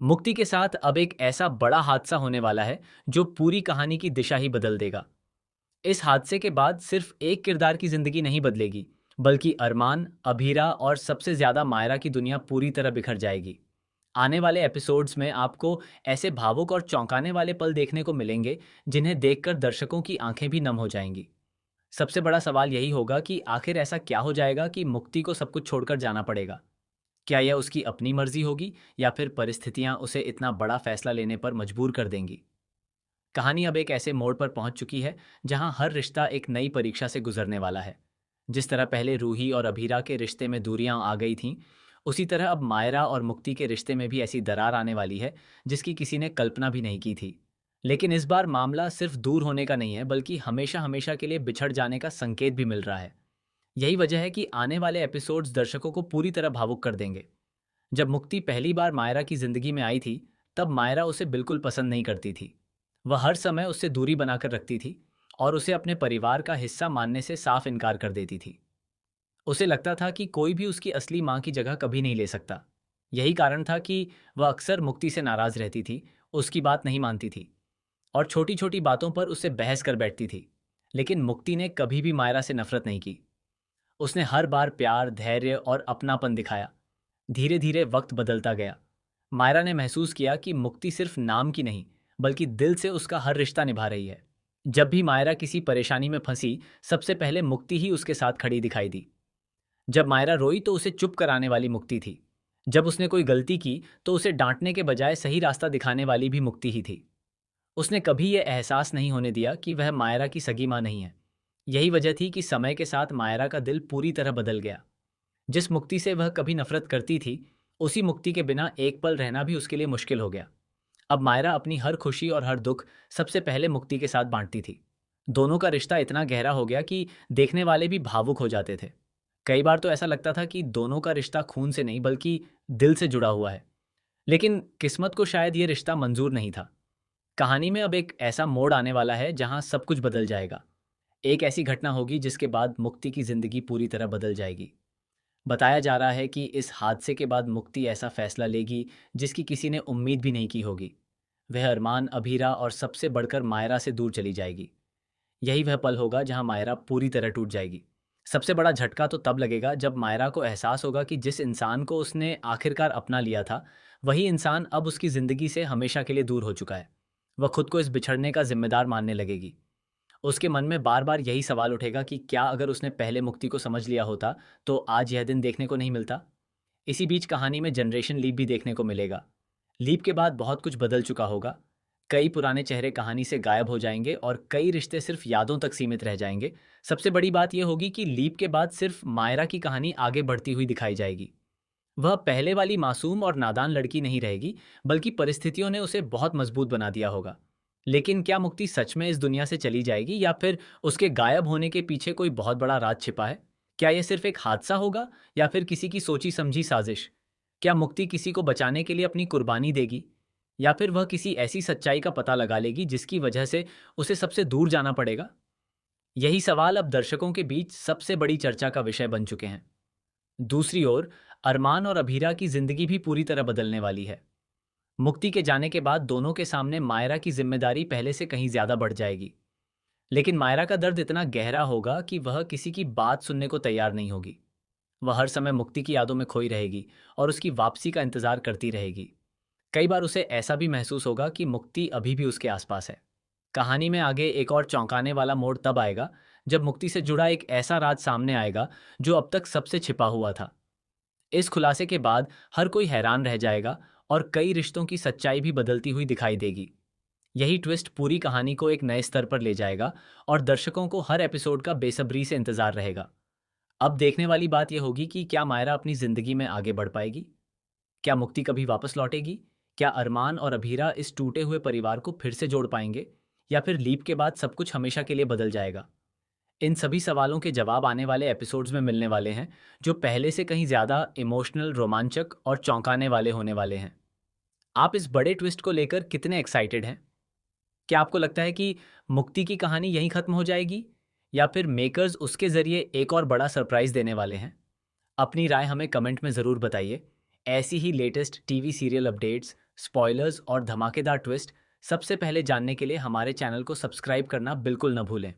मुक्ति के साथ अब एक ऐसा बड़ा हादसा होने वाला है जो पूरी कहानी की दिशा ही बदल देगा। इस हादसे के बाद सिर्फ एक किरदार की जिंदगी नहीं बदलेगी, बल्कि अरमान, अभीरा और सबसे ज्यादा मायरा की दुनिया पूरी तरह बिखर जाएगी। आने वाले एपिसोड्स में आपको ऐसे भावुक और चौंकाने वाले पल देखने को मिलेंगे जिन्हें देखकर दर्शकों की आंखें भी नम हो जाएंगी। सबसे बड़ा सवाल यही होगा कि आखिर ऐसा क्या हो जाएगा कि मुक्ति को सब कुछ छोड़कर जाना पड़ेगा। क्या यह उसकी अपनी मर्जी होगी या फिर परिस्थितियां उसे इतना बड़ा फैसला लेने पर मजबूर कर देंगी। कहानी अब एक ऐसे मोड़ पर पहुंच चुकी है जहां हर रिश्ता एक नई परीक्षा से गुजरने वाला है। जिस तरह पहले रूही और अभीरा के रिश्ते में दूरियां आ गई थीं, उसी तरह अब मायरा और मुक्ति के रिश्ते में भी ऐसी दरार आने वाली है जिसकी किसी ने कल्पना भी नहीं की थी। लेकिन इस बार मामला सिर्फ दूर होने का नहीं है, बल्कि हमेशा हमेशा के लिए बिछड़ जाने का संकेत भी मिल रहा है। यही वजह है कि आने वाले एपिसोड्स दर्शकों को पूरी तरह भावुक कर देंगे। जब मुक्ति पहली बार मायरा की जिंदगी में आई थी, तब मायरा उसे बिल्कुल पसंद नहीं करती थी। वह हर समय उससे दूरी बनाकर रखती थी और उसे अपने परिवार का हिस्सा मानने से साफ इनकार कर देती थी। उसे लगता था कि कोई भी उसकी असली माँ की जगह कभी नहीं ले सकता। यही कारण था कि वह अक्सर मुक्ति से नाराज रहती थी, उसकी बात नहीं मानती थी और छोटी छोटी बातों पर उससे बहस कर बैठती थी। लेकिन मुक्ति ने कभी भी मायरा से नफरत नहीं की। उसने हर बार प्यार, धैर्य और अपनापन दिखाया। धीरे धीरे वक्त बदलता गया। मायरा ने महसूस किया कि मुक्ति सिर्फ नाम की नहीं, बल्कि दिल से उसका हर रिश्ता निभा रही है। जब भी मायरा किसी परेशानी में फंसी, सबसे पहले मुक्ति ही उसके साथ खड़ी दिखाई दी। जब मायरा रोई तो उसे चुप कराने वाली मुक्ति थी। जब उसने कोई गलती की तो उसे डांटने के बजाय सही रास्ता दिखाने वाली भी मुक्ति ही थी। उसने कभी यह एहसास नहीं होने दिया कि वह मायरा की सगी माँ नहीं है। यही वजह थी कि समय के साथ मायरा का दिल पूरी तरह बदल गया। जिस मुक्ति से वह कभी नफरत करती थी, उसी मुक्ति के बिना एक पल रहना भी उसके लिए मुश्किल हो गया। अब मायरा अपनी हर खुशी और हर दुख सबसे पहले मुक्ति के साथ बांटती थी। दोनों का रिश्ता इतना गहरा हो गया कि देखने वाले भी भावुक हो जाते थे। कई बार तो ऐसा लगता था कि दोनों का रिश्ता खून से नहीं, बल्कि दिल से जुड़ा हुआ है। लेकिन किस्मत को शायद ये रिश्ता मंजूर नहीं था। कहानी में अब एक ऐसा मोड़ आने वाला है जहां सब कुछ बदल जाएगा। एक ऐसी घटना होगी जिसके बाद मुक्ति की जिंदगी पूरी तरह बदल जाएगी। बताया जा रहा है कि इस हादसे के बाद मुक्ति ऐसा फैसला लेगी जिसकी किसी ने उम्मीद भी नहीं की होगी। वह अरमान, अभीरा और सबसे बढ़कर मायरा से दूर चली जाएगी। यही वह पल होगा जहां मायरा पूरी तरह टूट जाएगी। सबसे बड़ा झटका तो तब लगेगा जब मायरा को एहसास होगा कि जिस इंसान को उसने आखिरकार अपना लिया था, वही इंसान अब उसकी जिंदगी से हमेशा के लिए दूर हो चुका है। वह खुद को इस बिछड़ने का जिम्मेदार मानने लगेगी। उसके मन में बार बार यही सवाल उठेगा कि क्या अगर उसने पहले मुक्ति को समझ लिया होता तो आज यह दिन देखने को नहीं मिलता। इसी बीच कहानी में जनरेशन लीप भी देखने को मिलेगा। लीप के बाद बहुत कुछ बदल चुका होगा। कई पुराने चेहरे कहानी से गायब हो जाएंगे और कई रिश्ते सिर्फ यादों तक सीमित रह जाएंगे। सबसे बड़ी बात यह होगी कि लीप के बाद सिर्फ मायरा की कहानी आगे बढ़ती हुई दिखाई जाएगी। वह पहले वाली मासूम और नादान लड़की नहीं रहेगी, बल्कि परिस्थितियों ने उसे बहुत मजबूत बना दिया होगा। लेकिन क्या मुक्ति सच में इस दुनिया से चली जाएगी या फिर उसके गायब होने के पीछे कोई बहुत बड़ा राज छिपा है? क्या यह सिर्फ एक हादसा होगा या फिर किसी की सोची समझी साजिश? क्या मुक्ति किसी को बचाने के लिए अपनी कुर्बानी देगी या फिर वह किसी ऐसी सच्चाई का पता लगा लेगी जिसकी वजह से उसे सबसे दूर जाना पड़ेगा? यही सवाल अब दर्शकों के बीच सबसे बड़ी चर्चा का विषय बन चुके हैं। दूसरी ओर अरमान और अभीरा की जिंदगी भी पूरी तरह बदलने वाली है। मुक्ति के जाने के बाद दोनों के सामने मायरा की जिम्मेदारी पहले से कहीं ज्यादा बढ़ जाएगी। लेकिन मायरा का दर्द इतना गहरा होगा कि वह किसी की बात सुनने को तैयार नहीं होगी। वह हर समय मुक्ति की यादों में खोई रहेगी और उसकी वापसी का इंतजार करती रहेगी। कई बार उसे ऐसा भी महसूस होगा कि मुक्ति अभी भी उसके आसपास है। कहानी में आगे एक और चौंकाने वाला मोड़ तब आएगा जब मुक्ति से जुड़ा एक ऐसा राज सामने आएगा जो अब तक सबसे छिपा हुआ था। इस खुलासे के बाद हर कोई हैरान रह जाएगा और कई रिश्तों की सच्चाई भी बदलती हुई दिखाई देगी। यही ट्विस्ट पूरी कहानी को एक नए स्तर पर ले जाएगा और दर्शकों को हर एपिसोड का बेसब्री से इंतजार रहेगा। अब देखने वाली बात यह होगी कि क्या मायरा अपनी जिंदगी में आगे बढ़ पाएगी? क्या मुक्ति कभी वापस लौटेगी? क्या अरमान और अभीरा इस टूटे हुए परिवार को फिर से जोड़ पाएंगे या फिर लीप के बाद सब कुछ हमेशा के लिए बदल जाएगा? इन सभी सवालों के जवाब आने वाले एपिसोड्स में मिलने वाले हैं, जो पहले से कहीं ज्यादा इमोशनल, रोमांचक और चौंकाने वाले होने वाले हैं। आप इस बड़े ट्विस्ट को लेकर कितने एक्साइटेड हैं? क्या आपको लगता है कि मुक्ति की कहानी यहीं खत्म हो जाएगी या फिर मेकर्स उसके जरिए एक और बड़ा सरप्राइज देने वाले हैं? अपनी राय हमें कमेंट में ज़रूर बताइए। ऐसी ही latest TV serial updates spoilers और धमाकेदार ट्विस्ट सबसे पहले जानने के लिए हमारे चैनल को सब्सक्राइब करना बिल्कुल न भूलें।